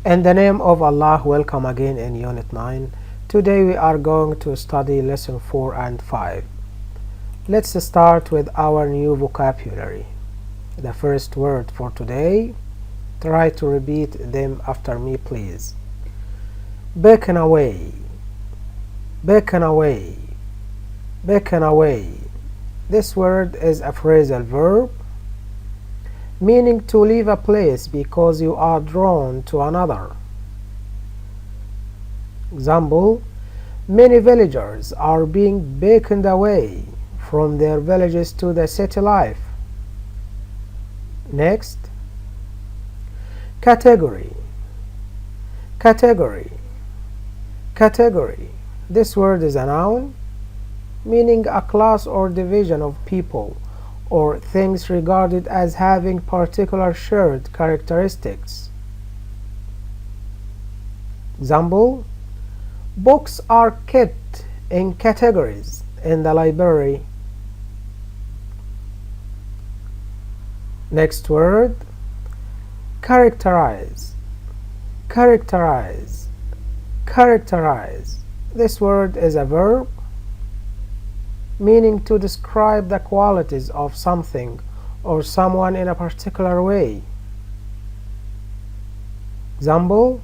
In the name of Allah, welcome again in Unit 9. Today we are going to study Lesson 4 and 5. Let's start with our new vocabulary. The first word for today, try to repeat them after me please. Beckon away, beckon away, beckon away. This word is a phrasal verb meaning to leave a place because you are drawn to another. Example, many villagers are being beckoned away from their villages to the city life. Next, category, category, category. This word is a noun meaning a class or division of people or things regarded as having particular shared characteristics. Example, books are kept in categories in the library. Next word, characterize, characterize, characterize. This word is a verb meaning to describe the qualities of something or someone in a particular way. Example,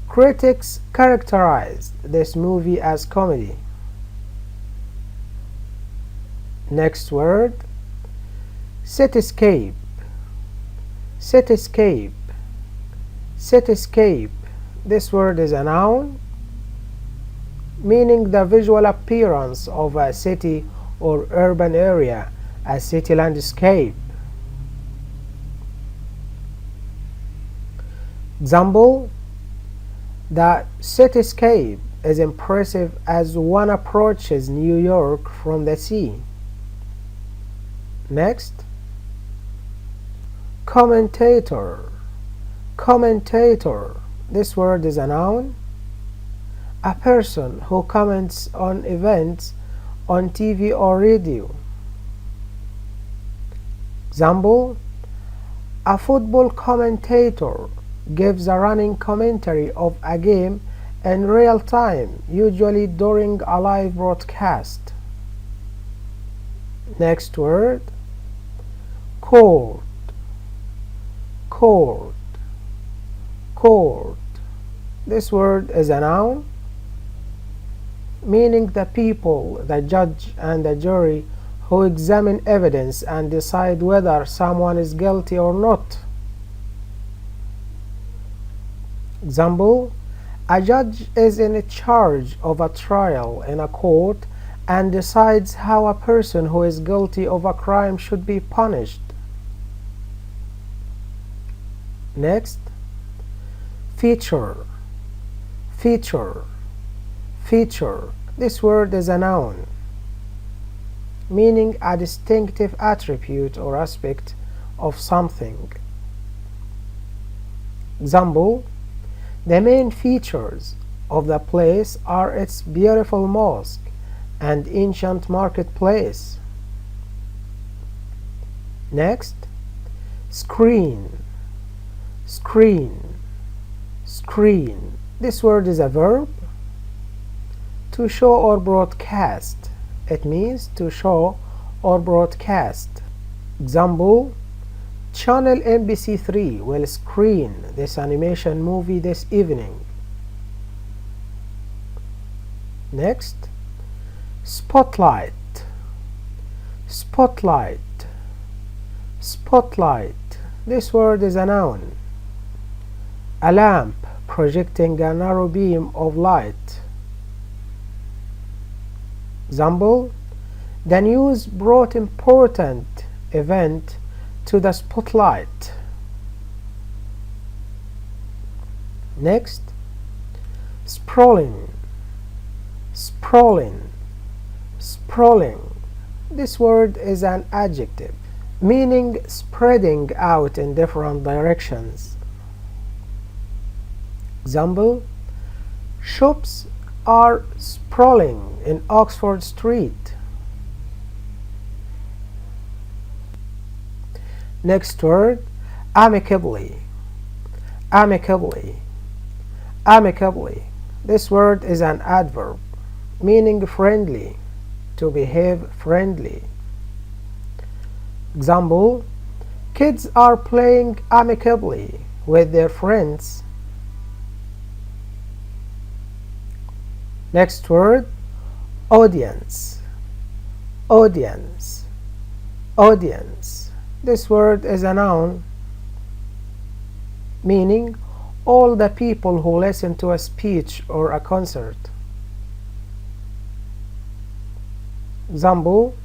critics characterized this movie as comedy. Next word, cityscape, cityscape, cityscape. This word is a noun meaning the visual appearance of a city or urban area, a city landscape. Example, the cityscape is impressive as one approaches New York from the sea. Next, commentator, commentator. This word is a noun, a person who comments on events on TV or radio. Example, a football commentator gives a running commentary of a game in real time, usually during a live broadcast. Next word, court, court, court. This word is a noun meaning the people, the judge and the jury who examine evidence and decide whether someone is guilty or not. Example, a judge is in charge of a trial in a court and decides how a person who is guilty of a crime should be punished. Next, feature, feature, feature. This word is a noun meaning a distinctive attribute or aspect of something. Example, the main features of the place are its beautiful mosque and ancient marketplace. Next, screen, screen, screen. This word is a verb to show or broadcast. It means to show or broadcast. Example, Channel NBC3 will screen this animation movie this evening. Next, spotlight, spotlight, spotlight. This word is a noun, a lamp projecting a narrow beam of light. Example, the news brought important event to the spotlight. Next, sprawling, sprawling, sprawling. This word is an adjective meaning spreading out in different directions. Example, shops are sprawling in Oxford Street. Next word, amicably, amicably. Amicably. This word is an adverb meaning friendly, to behave friendly. Example: kids are playing amicably with their friends. Next word, audience. Audience. Audience. This word is a noun meaning all the people who listen to a speech or a concert. Example: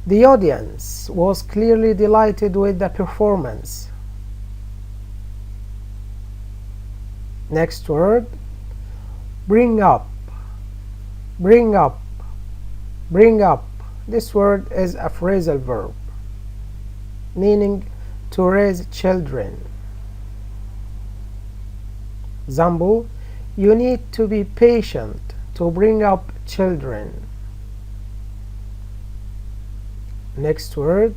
the audience was clearly delighted with the performance. Next word, bring up. Bring up. Bring up. This word is a phrasal verb meaning to raise children. Example: you need to be patient to bring up children. Next word,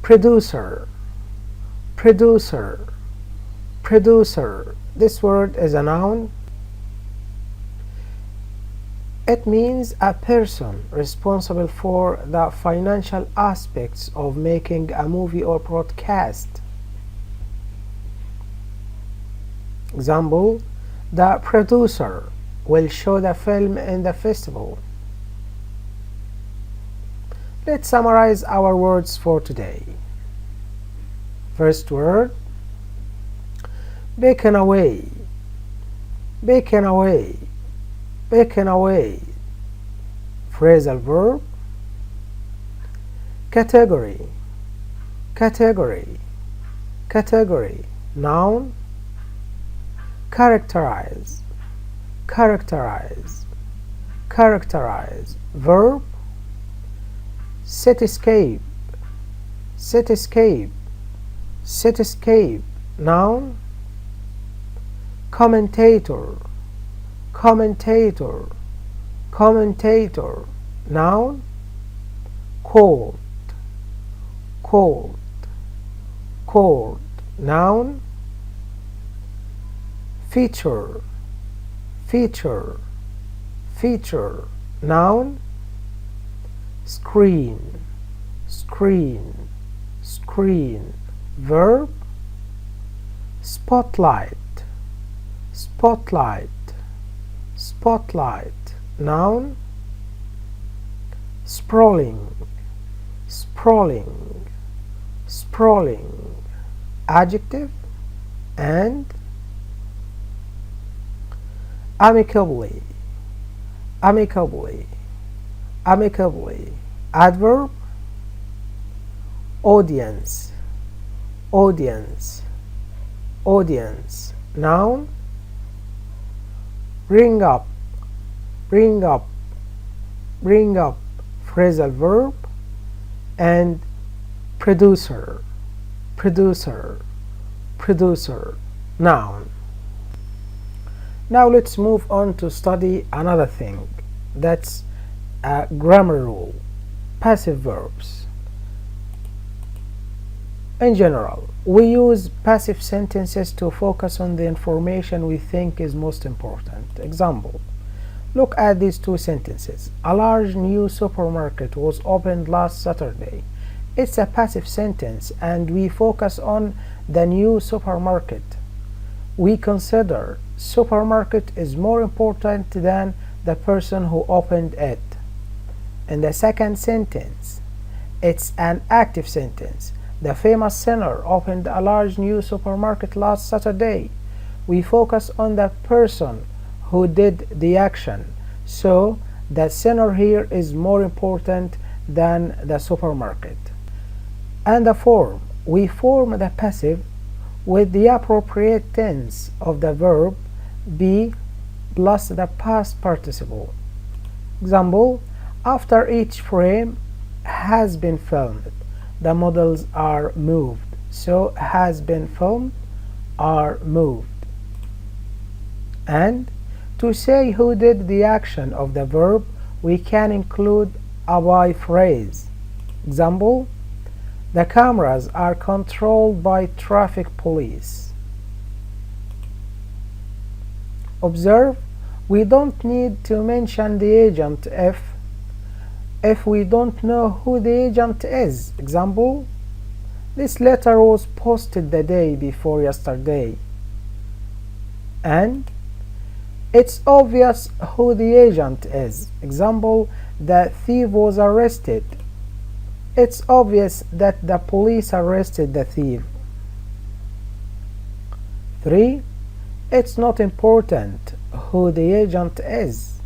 producer. Producer. Producer. This word is a noun. It means a person responsible for the financial aspects of making a movie or broadcast. Example: the producer will show the film in the festival. Let's summarize our words for today. First word, beckon away. Beckon away. Beckon away. Phrasal verb, category. Category. Category. Noun, characterize. Characterize. Characterize. Verb, cityscape. Cityscape. Cityscape. Noun, commentator. Commentator. Commentator. Noun, court. Court. Court. Noun, feature. Feature. Feature. Noun, screen. Screen. Screen. Verb, spotlight. Spotlight. Spotlight. Noun, sprawling. Sprawling. Sprawling. Adjective, and amicably. Amicably. Amicably. Adverb, audience. Audience. Audience. Noun, bring up. Bring up. Bring up. Phrasal verb, and producer. Producer. Producer. Noun. Now let's move on to study another thing. That's a grammar rule. Passive verbs. In general, we use passive sentences to focus on the information we think is most important. Example: look at these two sentences. A large new supermarket was opened last Saturday. It's a passive sentence and we focus on the new supermarket. We consider supermarket is more important than the person who opened it. In the second sentence, it's an active sentence. The famous singer opened a large new supermarket last Saturday. We focus on the person who did the action, so the sinner here is more important than the supermarket. And the form, we form the passive with the appropriate tense of the verb be plus the past participle. Example: after each frame has been filmed, the models are moved. So has been filmed are moved. And to say who did the action of the verb, we can include a by phrase. Example: the cameras are controlled by traffic police. Observe, we don't need to mention the agent if we don't know who the agent is. Example, this letter was posted the day before yesterday. And it's obvious who the agent is. Example, the thief was arrested. It's obvious that the police arrested the thief. 3. It's not important who the agent is.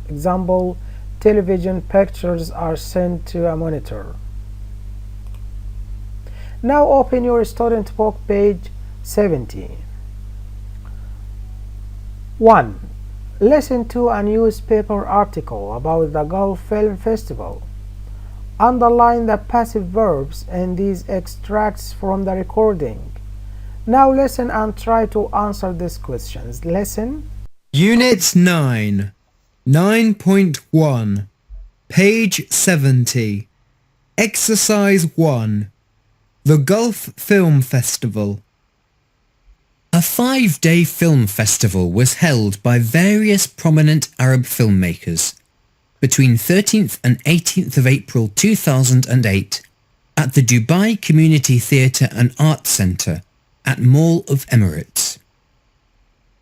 Example, television pictures are sent to a monitor. Now open your student book, page 70. 1. Listen to a newspaper article about the Gulf Film Festival. Underline the passive verbs in these extracts from the recording. Now listen and try to answer these questions. Listen. Unit 9, 9.1, page 70. Exercise 1. The Gulf Film Festival. A 5-day film festival was held by various prominent Arab filmmakers between 13th and 18th of April 2008 at the Dubai Community Theatre and Arts Centre at Mall of Emirates.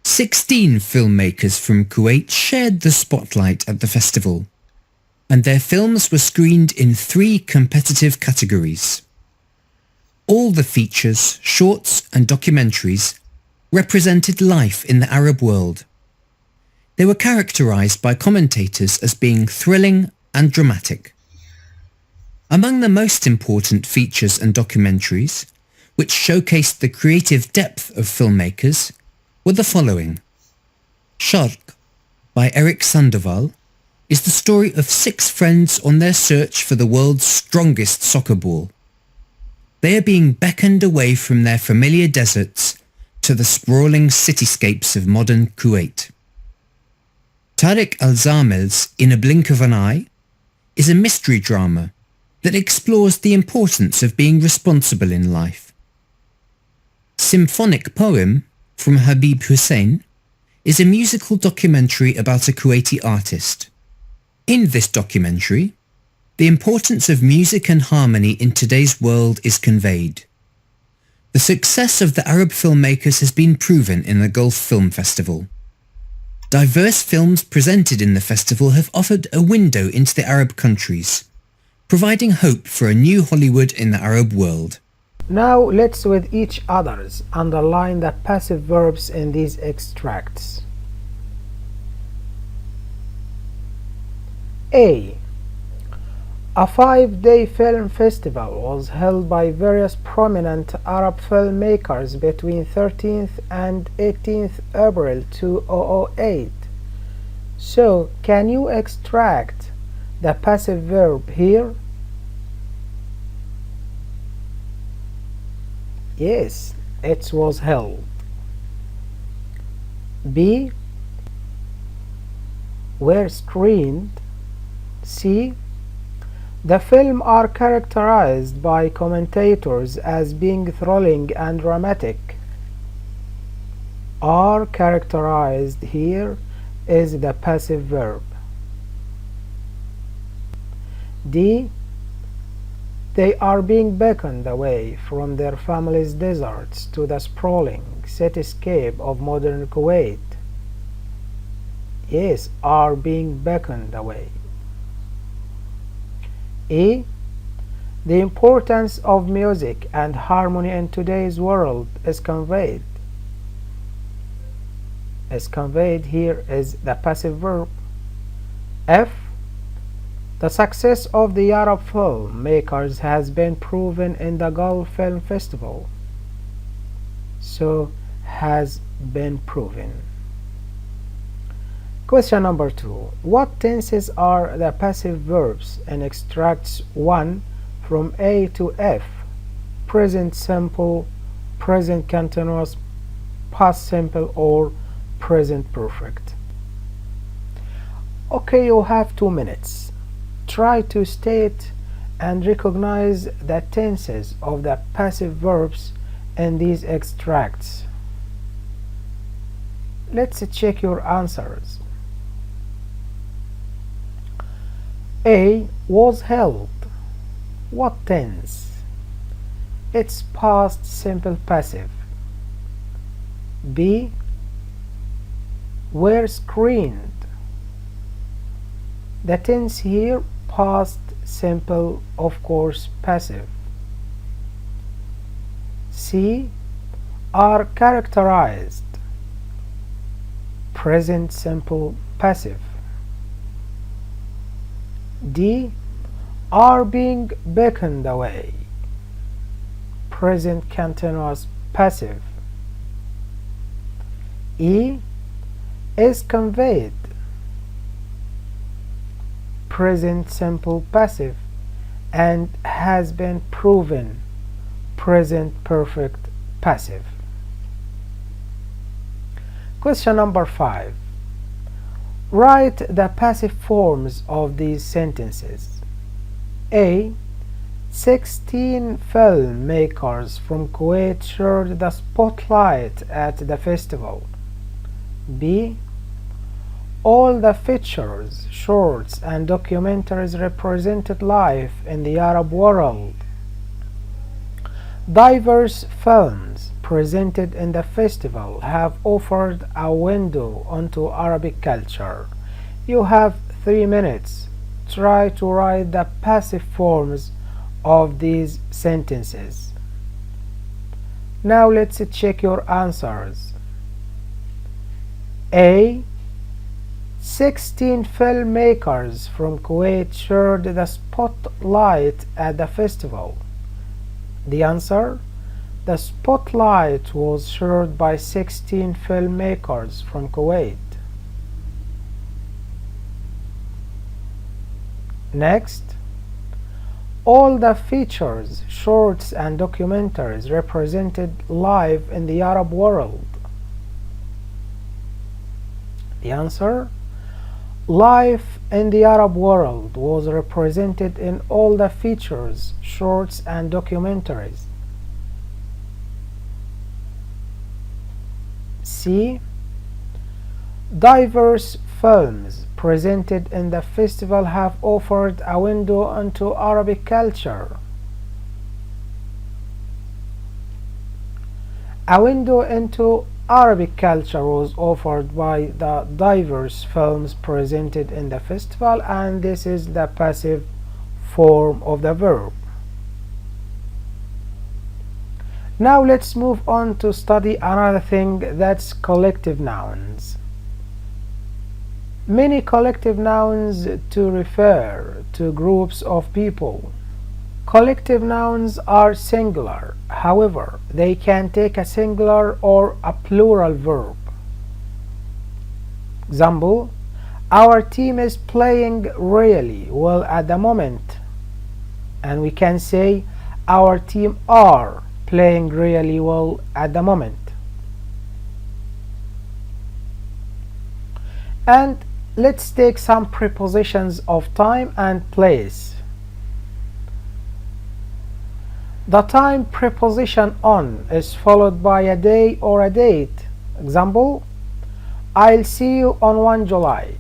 16 filmmakers from Kuwait shared the spotlight at the festival, and their films were screened in 3 competitive categories. All the features, shorts and documentaries represented life in the Arab world. They were characterized by commentators as being thrilling and dramatic. Among the most important features and documentaries, which showcased the creative depth of filmmakers, were the following. Sharq, by Eric Sandoval, is the story of 6 friends on their search for the world's strongest soccer ball. They are being beckoned away from their familiar deserts to the sprawling cityscapes of modern Kuwait. Tariq Al-Zamel's In a Blink of an Eye is a mystery drama that explores the importance of being responsible in life. Symphonic Poem from Habib Hussein is a musical documentary about a Kuwaiti artist. In this documentary, the importance of music and harmony in today's world is conveyed. The success of the Arab filmmakers has been proven in the Gulf Film Festival. Diverse films presented in the festival have offered a window into the Arab countries, providing hope for a new Hollywood in the Arab world. Now let's with each others underline the passive verbs in these extracts. A. A 5-day film festival was held by various prominent Arab filmmakers between 13th and 18th April 2008. So, can you extract the passive verb here? Yes, it was held. B. Were screened. C. The film are characterized by commentators as being thrilling and dramatic. Are characterized here is the passive verb. D. They are being beckoned away from their family's deserts to the sprawling cityscape of modern Kuwait. Yes, are being beckoned away. E. The importance of music and harmony in today's world is conveyed. Here is the passive verb. F. The success of the Arab filmmakers has been proven in the Gulf Film Festival. So, has been proven. Question number 2. What tenses are the passive verbs in extracts 1 from A to F? Present simple, present continuous, past simple, or present perfect? Okay, you have 2 minutes. Try to state and recognize the tenses of the passive verbs in these extracts. Let's check your answers. A was held. What tense? It's past simple passive. B were screened. The tense here past simple, of course passive. C are characterized. Present simple passive. D are being beckoned away. Present continuous passive. E is conveyed. Present simple passive and has been proven. Present perfect passive. Question number 5. Write the passive forms of these sentences. A. 16 filmmakers from Kuwait shared the spotlight at the festival. B. All the features, shorts, and documentaries represented life in the Arab world. Diverse films presented in the festival have offered a window onto Arabic culture. You have 3 minutes. Try to write the passive forms of these sentences. Now let's check your answers. A. 16 filmmakers from Kuwait shared the spotlight at the festival. The answer: the spotlight was shared by 16 filmmakers from Kuwait. Next, all the features, shorts, and documentaries represented live in the Arab world. The answer: life in the Arab world was represented in all the features, shorts, and documentaries. C. Diverse films presented in the festival have offered a window into Arabic culture. A window into Arabic culture was offered by the diverse films presented in the festival, and this is the passive form of the verb. Now let's move on to study another thing, that's collective nouns. Many collective nouns to refer to groups of people. Collective nouns are singular, however, they can take a singular or a plural verb. Example: our team is playing really well at the moment. And we can say our team are playing really well at the moment. And let's take some prepositions of time and place. The time preposition on is followed by a day or a date. Example: I'll see you on 1 July.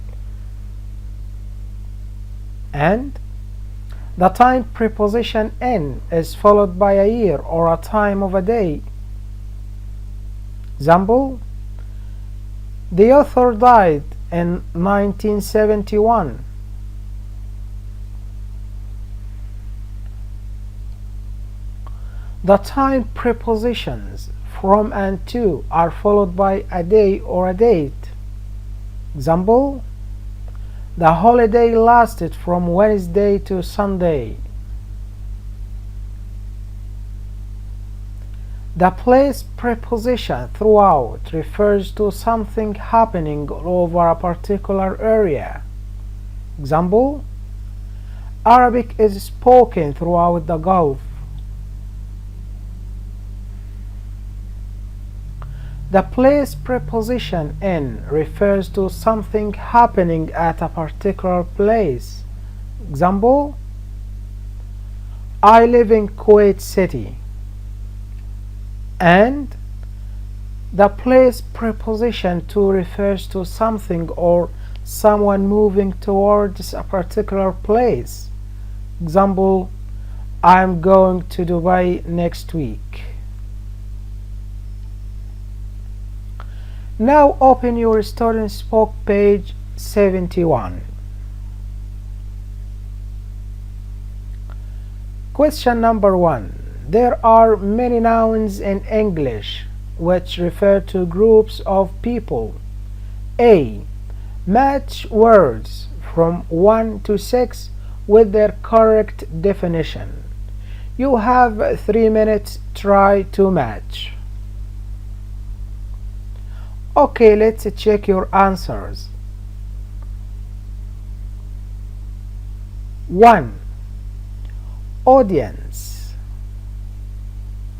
And the time preposition in is followed by a year or a time of a day. Example: the author died in 1971. The time prepositions from and to are followed by a day or a date. Example: the holiday lasted from Wednesday to Sunday. The place preposition throughout refers to something happening over a particular area. Example: Arabic is spoken throughout the Gulf. The place preposition in refers to something happening at a particular place. Example: I live in Kuwait City. And The place preposition to refers to something or someone moving towards a particular place. Example, I'm going to Dubai next week. Now open your Students Book page 71. Question number 1. There are many nouns in English which refer to groups of people. A. Match words from 1 to 6 with their correct definition. You have 3 minutes. Try to match. Okay, let's check your answers. 1. Audience.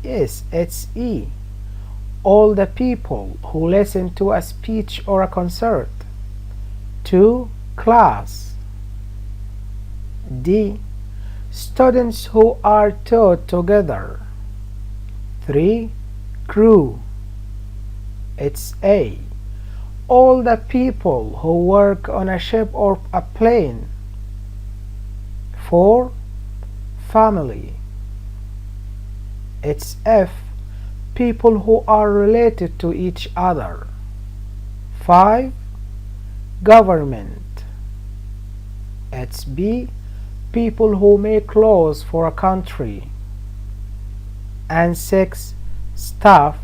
Yes, it's E. All the people who listen to a speech or a concert. 2. Class. D. Students who are taught together. 3. Crew. It's A. All the people who work on a ship or a plane. 4. Family. It's F. People who are related to each other. 5. Government. It's B. People who make laws for a country. And 6. Staff.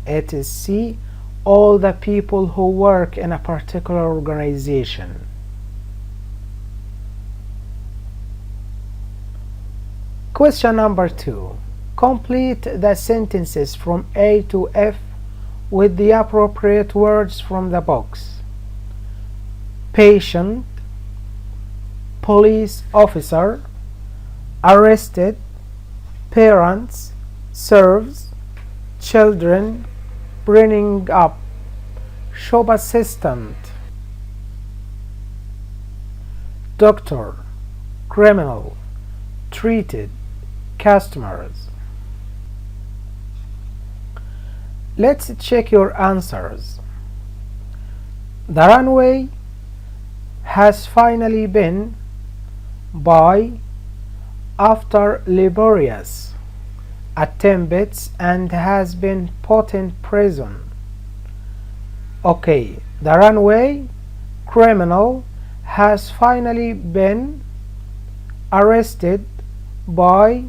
It is C. All the people who work in a particular organization. Question number 2. Complete the sentences from A to F with the appropriate words from the box. Patient, police officer, arrested, parents, serves, children, bringing up, shop assistant, doctor, criminal, treated, customers. Let's check your answers. The runway has finally been by after laborious attempts and has been put in prison. Okay, the runway criminal has finally been arrested by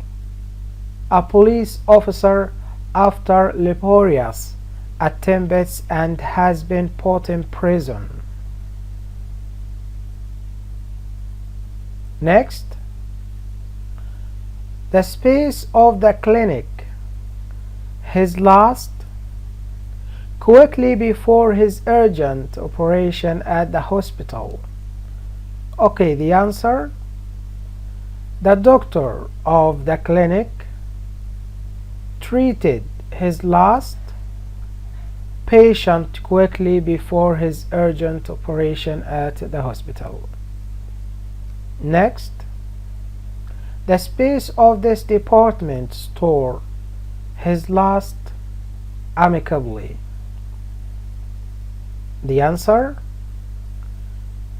a police officer after laborious attempts and has been put in prison. Next, the space of the clinic, his last, quickly before his urgent operation at the hospital. Okay, the answer, the doctor of the clinic treated his last patient quickly before his urgent operation at the hospital. Next, the space of this department store, his last amicably. The answer,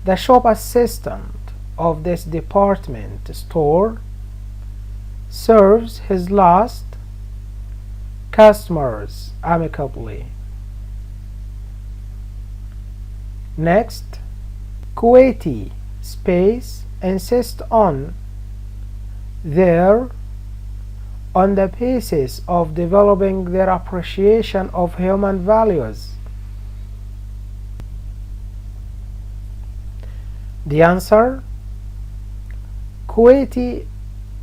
the shop assistant of this department store serves his last customers amicably. Next, Kuwaiti space insist on their on the basis of developing their appreciation of human values. The answer, Kuwaiti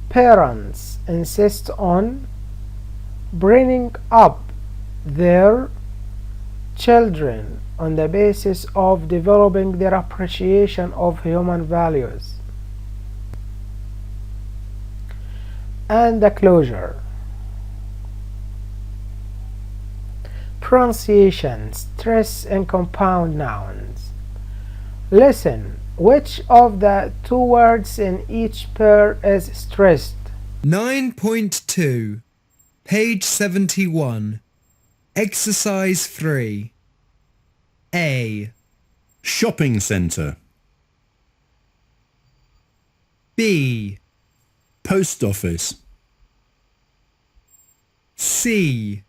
parents insist on bringing up their children on the basis of developing their appreciation of human values. And the closure. Pronunciation, stress and compound nouns. Listen, which of the two words in each pair is stressed? 9.2, page 71. Exercise 3. A. Shopping centre. B. Post office. C.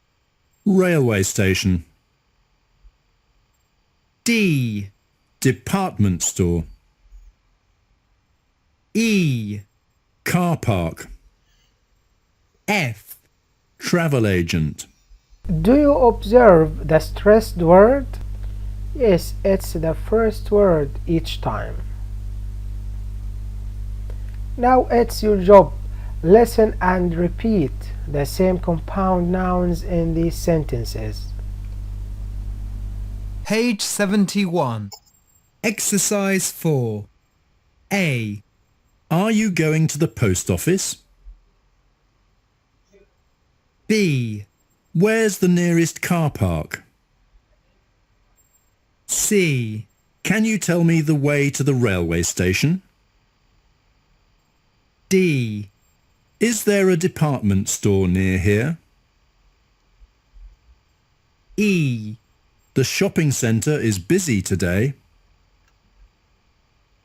Railway station. D. Department store. E. Car park. F. Travel agent. Do you observe the stressed word? Yes, it's the first word each time. Now it's your job. Listen and repeat the same compound nouns in these sentences. Page 71. Exercise 4. A. Are you going to the post office? B. Where's the nearest car park? C. Can you tell me the way to the railway station? D. Is there a department store near here? E. The shopping centre is busy today.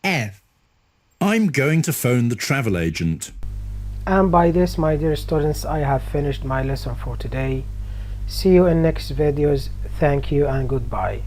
F. I'm going to phone the travel agent. And by this, my dear students, I have finished my lesson for today. See you in next videos. Thank you and goodbye.